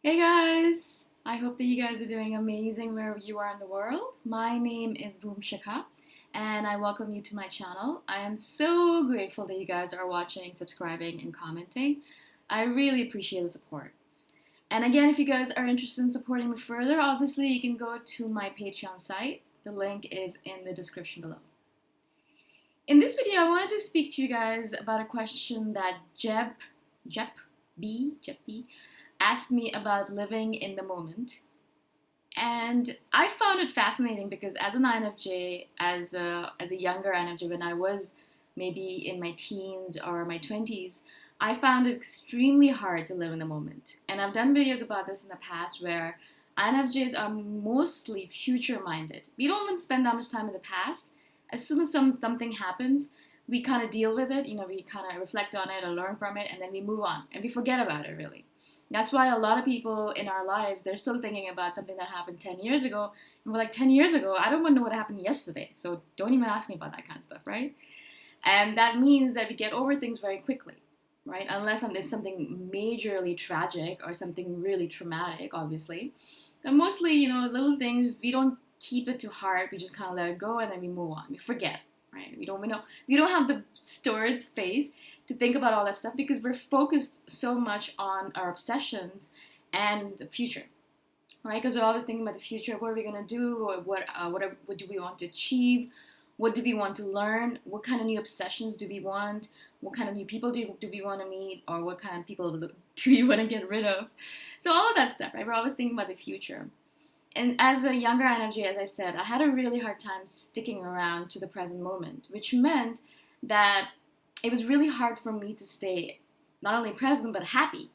Hey guys! I hope that you guys are doing amazing wherever you are in the world. My name is Shikha and I welcome you to my channel. I am so grateful that you guys are watching, subscribing, and commenting. I really appreciate the support. And again, if you guys are interested in supporting me further, obviously you can go to my Patreon site. The link is in the description below. In this video, I wanted to speak to you guys about a question that Jep B, asked me about living in the moment. And I found it fascinating because as an INFJ, as a younger INFJ, when I was maybe in my teens or my 20s, I found it extremely hard to live in the moment. And I've done videos about this in the past where INFJs are mostly future minded. We don't even spend that much time in the past. As soon as something happens, we kind of deal with it, we kind of reflect on it or learn from it, and then we move on and we forget about it really. That's why a lot of people in our lives, they're still thinking about something that happened 10 years ago. And we're like, 10 years ago, I don't want to know what happened yesterday. So don't even ask me about that kind of stuff, right? And that means that we get over things very quickly, right? Unless it's something majorly tragic or something really traumatic, obviously. But mostly, little things, we don't keep it to heart. We just kind of let it go and then we move on. We forget, right? We don't have the storage space to think about all that stuff because we're focused so much on our obsessions and the future, right? Because we're always thinking about the future. What are we going to do? What do we want to achieve? What do we want to learn? What kind of new obsessions do we want? What kind of new people do we want to meet? Or what kind of people do we want to get rid of? So all of that stuff, right? We're always thinking about the future. And as a younger INFJ, as I said, I had a really hard time sticking around to the present moment, which meant that it was really hard for me to stay not only present but happy.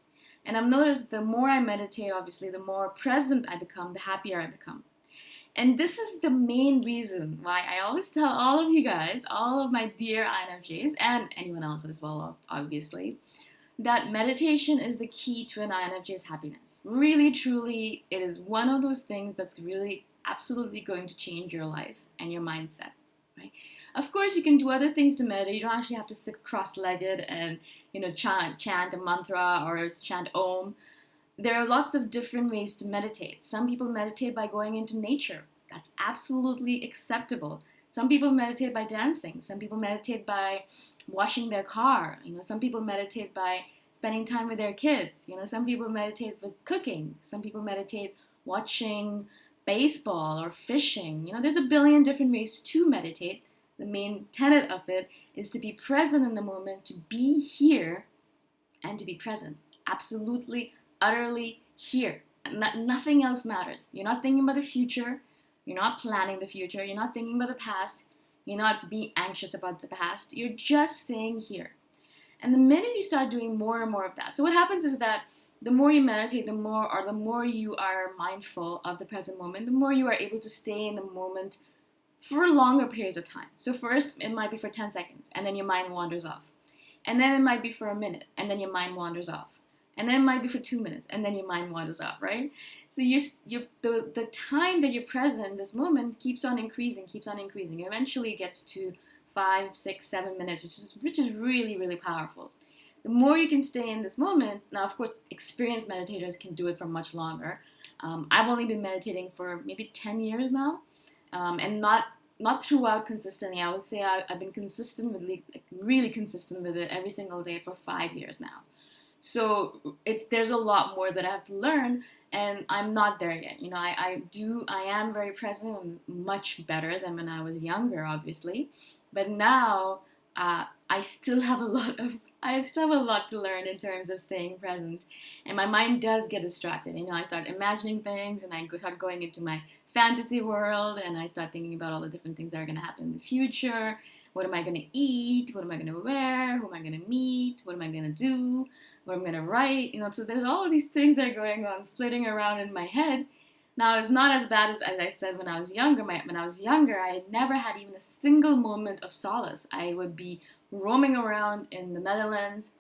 And I've noticed the more I meditate, obviously, the more present I become, the happier I become. And this is the main reason why I always tell all of you guys, all of my dear INFJs, and anyone else as well, obviously, that meditation is the key to an INFJ's happiness. Really, truly, it is one of those things that's really absolutely going to change your life and your mindset, right? Of course, you can do other things to meditate. You don't actually have to sit cross-legged and chant a mantra or chant Om. There are lots of different ways to meditate. Some people meditate by going into nature. That's absolutely acceptable. Some people meditate by dancing. Some people meditate by washing their car. Some people meditate by spending time with their kids. Some people meditate with cooking. Some people meditate watching baseball or fishing. There's a billion different ways to meditate. The main tenet of it is to be present in the moment, to be here, and to be present. Absolutely, utterly here. Nothing else matters. You're not thinking about the future. You're not planning the future. You're not thinking about the past. You're not being anxious about the past. You're just staying here. And the minute you start doing more and more of that, so what happens is that the more you meditate, the more you are mindful of the present moment, the more you are able to stay in the moment for longer periods of time. So first, it might be for 10 seconds, and then your mind wanders off. And then it might be for a minute, and then your mind wanders off. And then it might be for 2 minutes, and then your mind wanders off, right? So the time that you're present in this moment keeps on increasing. Eventually it gets to 5, 6, 7 minutes, which is really, really powerful. The more you can stay in this moment, now of course, experienced meditators can do it for much longer. I've only been meditating for maybe 10 years now. And not throughout consistently. I would say I've been consistent with really consistent with it every single day for 5 years now. So there's a lot more that I have to learn, and I'm not there yet. I am very present and much better than when I was younger, obviously. But now I still have a lot to learn in terms of staying present, and my mind does get distracted. I start imagining things, and I start going into my fantasy world, and I start thinking about all the different things that are going to happen in the future. What am I going to eat? What am I going to wear? Who am I going to meet? What am I going to do? What am I going to write? So there's all of these things that are going on, flitting around in my head. Now, it's not as bad as I said when I was younger. When I was younger, I had never had even a single moment of solace. I would be roaming around in the netherworlds,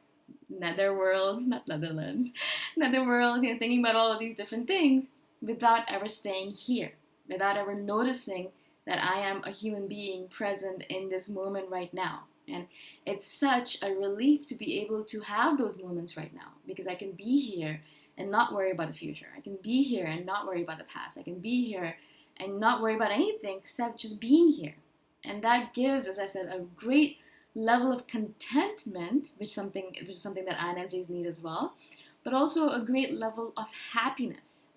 thinking about all of these different things without ever staying here, without ever noticing that I am a human being present in this moment right now. And it's such a relief to be able to have those moments right now because I can be here and not worry about the future. I can be here and not worry about the past. I can be here and not worry about anything except just being here. And that gives, as I said, a great level of contentment, which is something that INFJs need as well, but also a great level of happiness.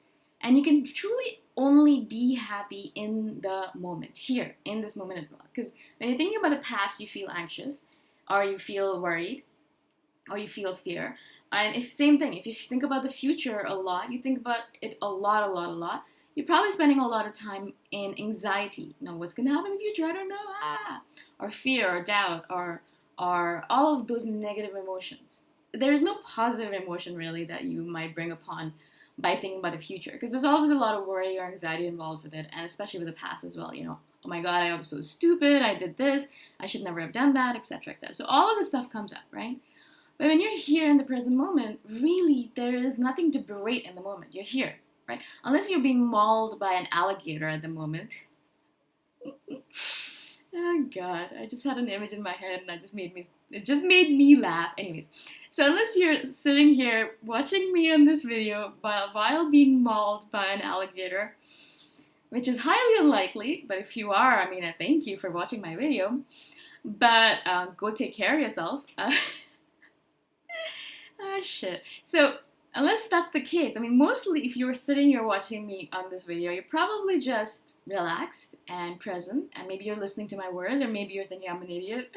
And you can truly only be happy in the moment, here, in this moment. Because when you're thinking about the past, you feel anxious, or you feel worried, or you feel fear. And same thing, if you think about the future a lot, you think about it a lot, you're probably spending a lot of time in anxiety. What's going to happen in the future? I don't know. Or fear, or doubt, or all of those negative emotions. There is no positive emotion really that you might bring upon by thinking about the future, because there's always a lot of worry or anxiety involved with it, and especially with the past as well. Oh my God, I was so stupid, I did this, I should never have done that, etc., etc. So all of this stuff comes up, right? But when you're here in the present moment, really, there is nothing to berate in the moment. You're here, right? Unless you're being mauled by an alligator at the moment. Oh God, I just had an image in my head and it just made me laugh. Anyways, so unless you're sitting here watching me on this video while being mauled by an alligator, which is highly unlikely, but if you are, I thank you for watching my video, but go take care of yourself. Shit. So unless that's the case, mostly if you're sitting here watching me on this video, you're probably just relaxed and present, and maybe you're listening to my words, or maybe you're thinking I'm an idiot.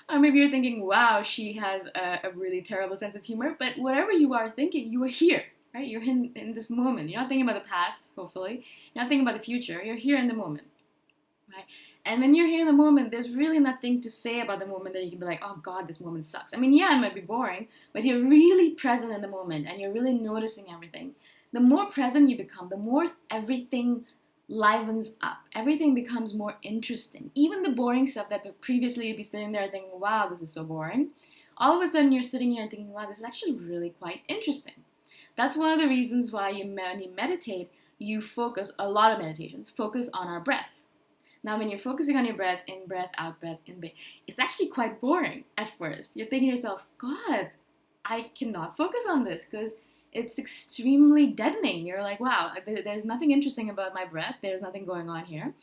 Or maybe you're thinking, wow, she has a really terrible sense of humor. But whatever you are thinking, you are here, right? You're in this moment. You're not thinking about the past, hopefully. You're not thinking about the future. You're here in the moment, right? And when you're here in the moment, there's really nothing to say about the moment that you can be like, oh God, this moment sucks. Yeah, it might be boring, but you're really present in the moment and you're really noticing everything. The more present you become, the more everything livens up. Everything becomes more interesting. Even the boring stuff that previously you'd be sitting there thinking, wow, this is so boring. All of a sudden you're sitting here and thinking, wow, this is actually really quite interesting. That's one of the reasons why when you meditate, you focus, a lot of meditations, focus on our breath. Now, when you're focusing on your breath, in breath, out breath, in breath, it's actually quite boring at first. You're thinking to yourself, God, I cannot focus on this because it's extremely deadening. You're like, wow, there's nothing interesting about my breath. There's nothing going on here.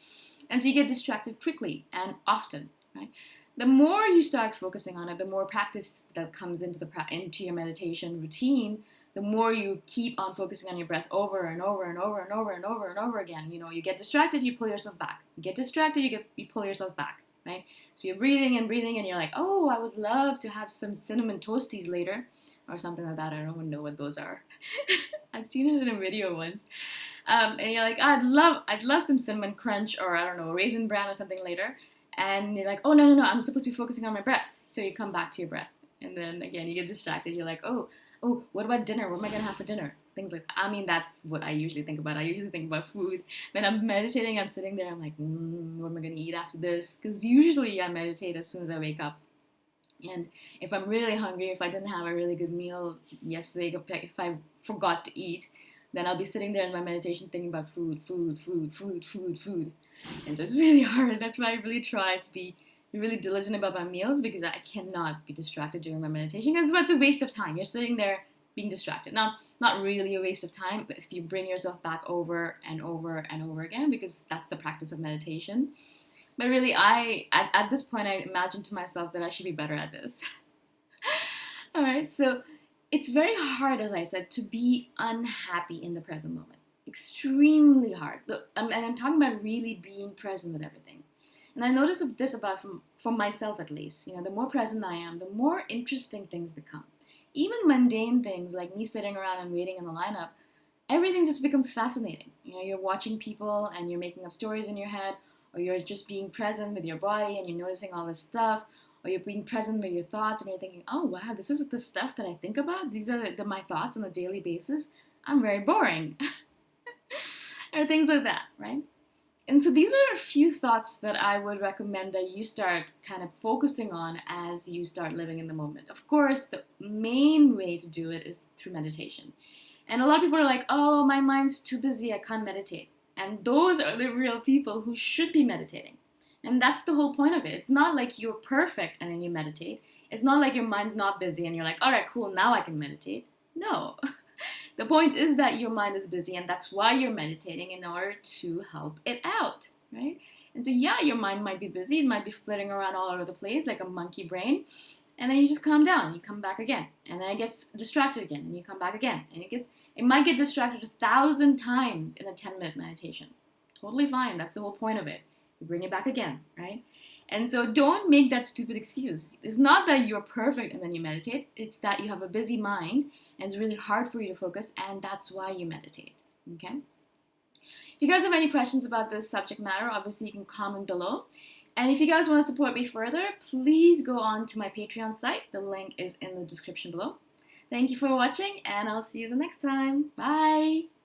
And so you get distracted quickly and often, right? The more you start focusing on it, the more practice that comes into your meditation routine, the more you keep on focusing on your breath over and over and over and over and over and over again. You get distracted, you pull yourself back. You get distracted, you pull yourself back, right? So you're breathing, and you're like, oh, I would love to have some cinnamon toasties later, or something like that. I don't even know what those are. I've seen it in a video once. And you're like, I'd love some cinnamon crunch, or I don't know, raisin bran or something later. And you're like, oh, no, I'm supposed to be focusing on my breath. So you come back to your breath. And then again, you get distracted. You're like, oh, what about dinner? What am I going to have for dinner? Things like that. That's what I usually think about. I usually think about food. When I'm meditating, I'm sitting there, I'm like, what am I going to eat after this? Because usually I meditate as soon as I wake up. And if I'm really hungry, if I didn't have a really good meal yesterday, if I forgot to eat, then I'll be sitting there in my meditation thinking about food. And so it's really hard. That's why I really try to be really diligent about my meals, because I cannot be distracted during my meditation, because that's a waste of time. You're sitting there being distracted. Now, not really a waste of time, but if you bring yourself back over and over and over again, because that's the practice of meditation. But really, at this point, I imagine to myself that I should be better at this. All right, so it's very hard, as I said, to be unhappy in the present moment. Extremely hard. And I'm talking about really being present with everything. And I notice this about from myself, at least. The more present I am, the more interesting things become. Even mundane things like me sitting around and waiting in the lineup, everything just becomes fascinating. You're watching people and you're making up stories in your head, or you're just being present with your body and you're noticing all this stuff, or you're being present with your thoughts and you're thinking, oh wow, this is the stuff that I think about. These are my thoughts on a daily basis. I'm very boring. Or things like that, right? And so these are a few thoughts that I would recommend that you start kind of focusing on as you start living in the moment. Of course, the main way to do it is through meditation. And a lot of people are like, oh, my mind's too busy, I can't meditate. And those are the real people who should be meditating. And that's the whole point of it. It's not like you're perfect and then you meditate. It's not like your mind's not busy and you're like, all right, cool, now I can meditate. No. The point is that your mind is busy, and that's why you're meditating, in order to help it out, right? And so, yeah, your mind might be busy, it might be flitting around all over the place like a monkey brain. And then you just calm down, you come back again, and then it gets distracted again, and you come back again, and it might get distracted 1,000 times in a 10-minute meditation. Totally fine. That's the whole point of it. You bring it back again, right? And so don't make that stupid excuse. It's not that you're perfect and then you meditate. It's that you have a busy mind and it's really hard for you to focus, and that's why you meditate. Okay? If you guys have any questions about this subject matter, obviously you can comment below. And if you guys want to support me further, please go on to my Patreon site. The link is in the description below. Thank you for watching, and I'll see you the next time. Bye!